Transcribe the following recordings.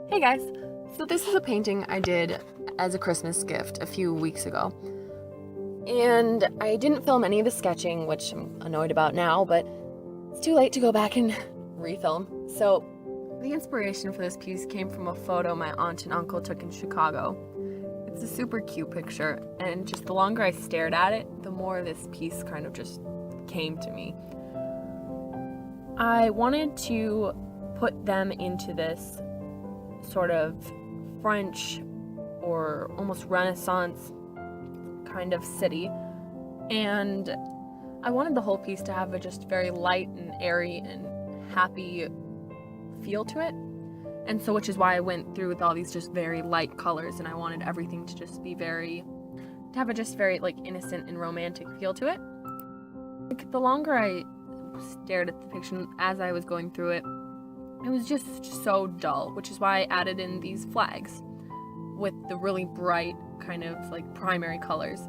Hey guys! So this is a painting I did as a Christmas gift a few weeks ago. And I didn't film any of the sketching, which I'm annoyed about now, but it's too late to go back and refilm. So the inspiration for this piece came from a photo my aunt and uncle took in Chicago. It's a super cute picture, and just the longer I stared at it, the more this piece kind of just came to me. I wanted to put them into this sort of French or almost Renaissance kind of city, and I wanted the whole piece to have a just very light and airy and happy feel to it, and so which is why I went through with all these just very light colors, and I wanted everything to just be to have a just very like innocent and romantic feel to it. Like, the longer I stared at the picture as I was going through it, it was just so dull, which is why I added in these flags with the really bright kind of like primary colors,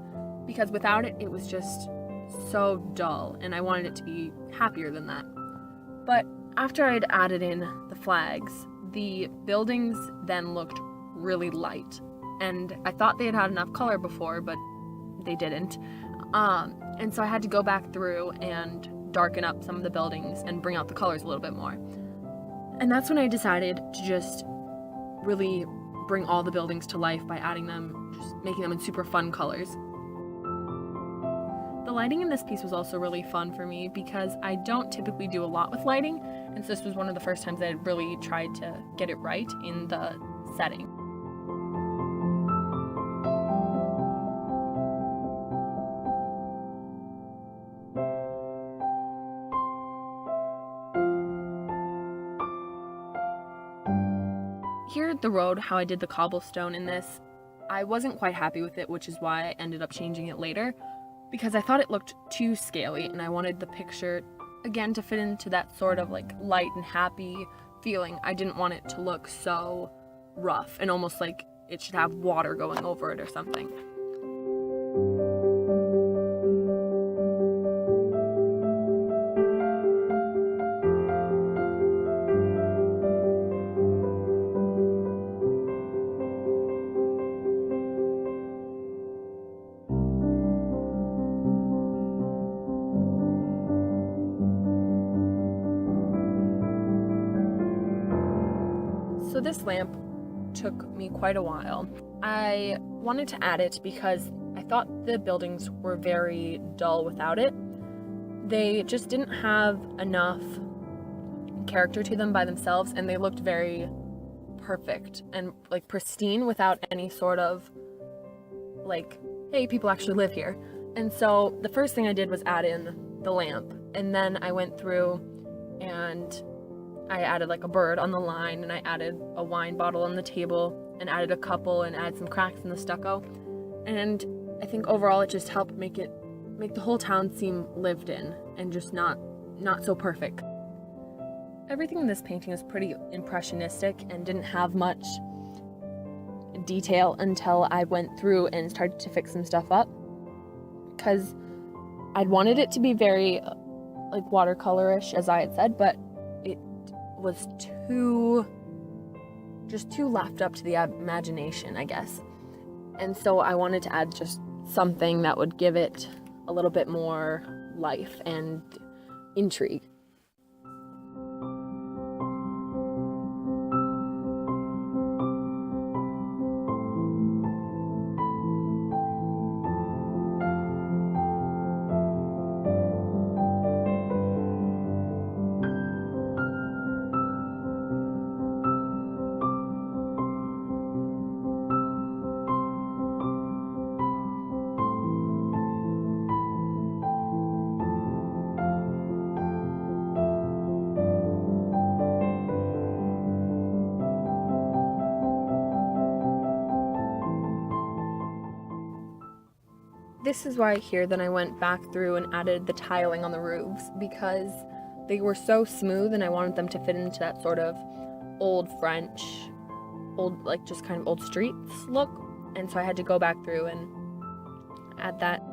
because without it, it was just so dull, and I wanted it to be happier than that. But after I'd added in the flags, the buildings then looked really light, and I thought they had enough color before, but they didn't. And so I had to go back through and darken up some of the buildings and bring out the colors a little bit more. And that's when I decided to just really bring all the buildings to life by making them in super fun colors. The lighting in this piece was also really fun for me because I don't typically do a lot with lighting, and so this was one of the first times I really tried to get it right in the setting. Here at the road, how I did the cobblestone in this, I wasn't quite happy with it, which is why I ended up changing it later, because I thought it looked too scaly, and I wanted the picture, again, to fit into that sort of like light and happy feeling. I didn't want it to look so rough and almost like it should have water going over it or something. So this lamp took me quite a while. I wanted to add it because I thought the buildings were very dull without it. They just didn't have enough character to them by themselves, and they looked very perfect and like pristine without any sort of like, hey, people actually live here. And so the first thing I did was add in the lamp, and then I went through and I added like a bird on the line, and I added a wine bottle on the table, and added a couple, and added some cracks in the stucco. And I think overall it just helped make the whole town seem lived in and just not so perfect. Everything in this painting is pretty impressionistic and didn't have much detail until I went through and started to fix some stuff up, because I'd wanted it to be very like watercolorish, as I had said, but it was too left up to the imagination, I guess. And so I wanted to add just something that would give it a little bit more life and intrigue. This is why here then I went back through and added the tiling on the roofs, because they were so smooth and I wanted them to fit into that sort of old French, like just kind of old streets look. And so I had to go back through and add that.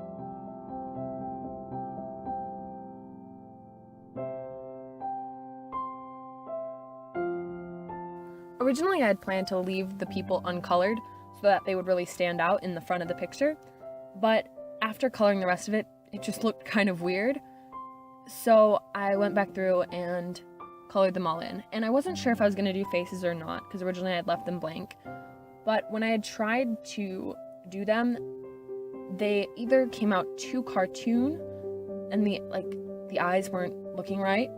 Originally, I had planned to leave the people uncolored so that they would really stand out in the front of the picture, but after coloring the rest of it, it just looked kind of weird. So I went back through and colored them all in. And I wasn't sure if I was going to do faces or not, because originally I had left them blank. But when I had tried to do them, they either came out too cartoon and the eyes weren't looking right,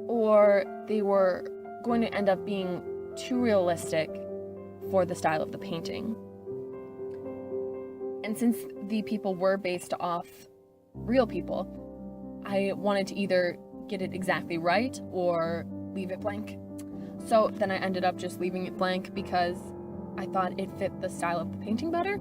or they were going to end up being too realistic for the style of the painting. And since the people were based off real people, I wanted to either get it exactly right or leave it blank. So then I ended up just leaving it blank because I thought it fit the style of the painting better.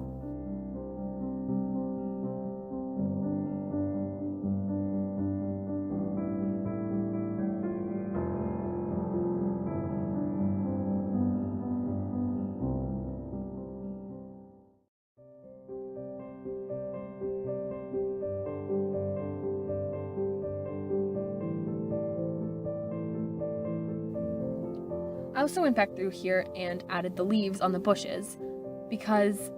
I also went back through here and added the leaves on the bushes, because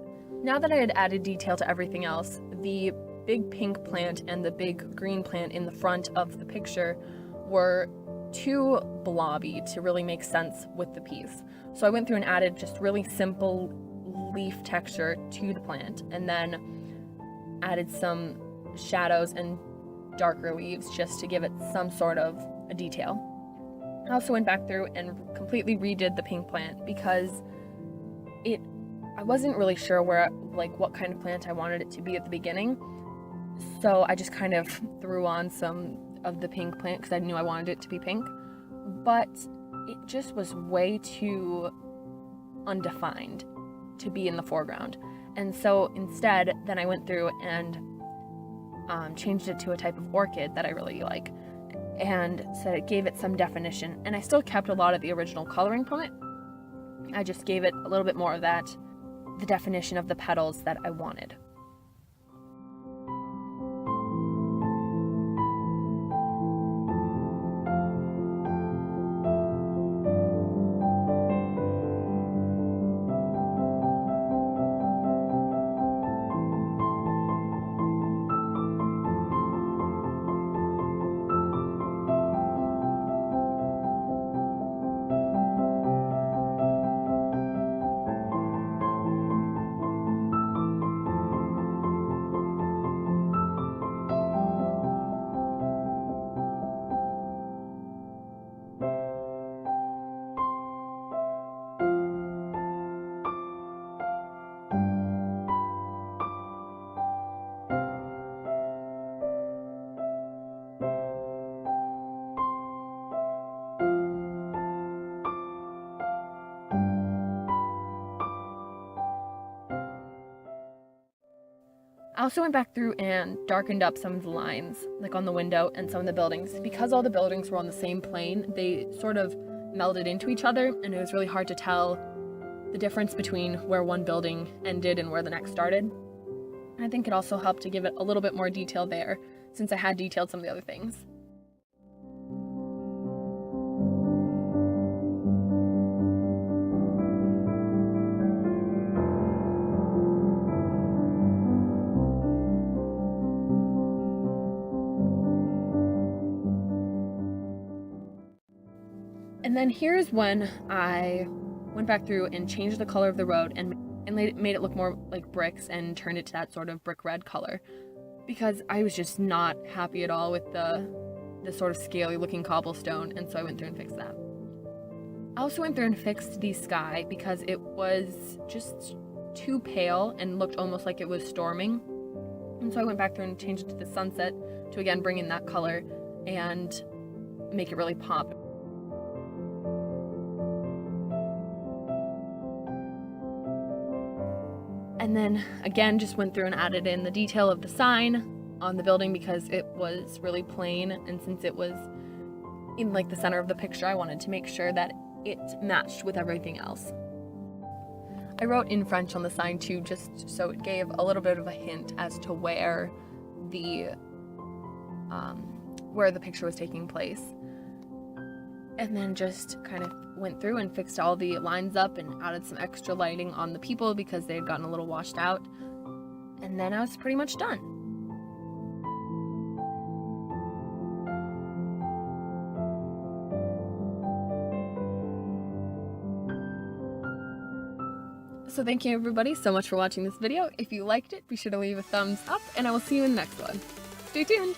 now that I had added detail to everything else, the big pink plant and the big green plant in the front of the picture were too blobby to really make sense with the piece. So I went through and added just really simple leaf texture to the plant, and then added some shadows and darker leaves just to give it some sort of a detail. I also went back through and completely redid the pink plant because I wasn't really sure what kind of plant I wanted it to be at the beginning. So I just kind of threw on some of the pink plant because I knew I wanted it to be pink. But it just was way too undefined to be in the foreground. And so instead, then I went through and changed it to a type of orchid that I really like, and so it gave it some definition. And I still kept a lot of the original coloring from it. I just gave it a little bit more of that, the definition of the petals that I wanted. I also went back through and darkened up some of the lines, like on the window and some of the buildings. Because all the buildings were on the same plane, they sort of melded into each other, and it was really hard to tell the difference between where one building ended and where the next started. I think it also helped to give it a little bit more detail there, since I had detailed some of the other things. And then here's when I went back through and changed the color of the road and made it look more like bricks and turned it to that sort of brick red color, because I was just not happy at all with the sort of scaly looking cobblestone, and so I went through and fixed that. I also went through and fixed the sky because it was just too pale and looked almost like it was storming, and so I went back through and changed it to the sunset to again bring in that color and make it really pop. And then again, just went through and added in the detail of the sign on the building because it was really plain, and since it was in like the center of the picture, I wanted to make sure that it matched with everything else. I wrote in French on the sign too, just so it gave a little bit of a hint as to where the picture was taking place. And then just kind of went through and fixed all the lines up and added some extra lighting on the people because they had gotten a little washed out. And then I was pretty much done. So thank you everybody so much for watching this video. If you liked it, be sure to leave a thumbs up, and I will see you in the next one. Stay tuned!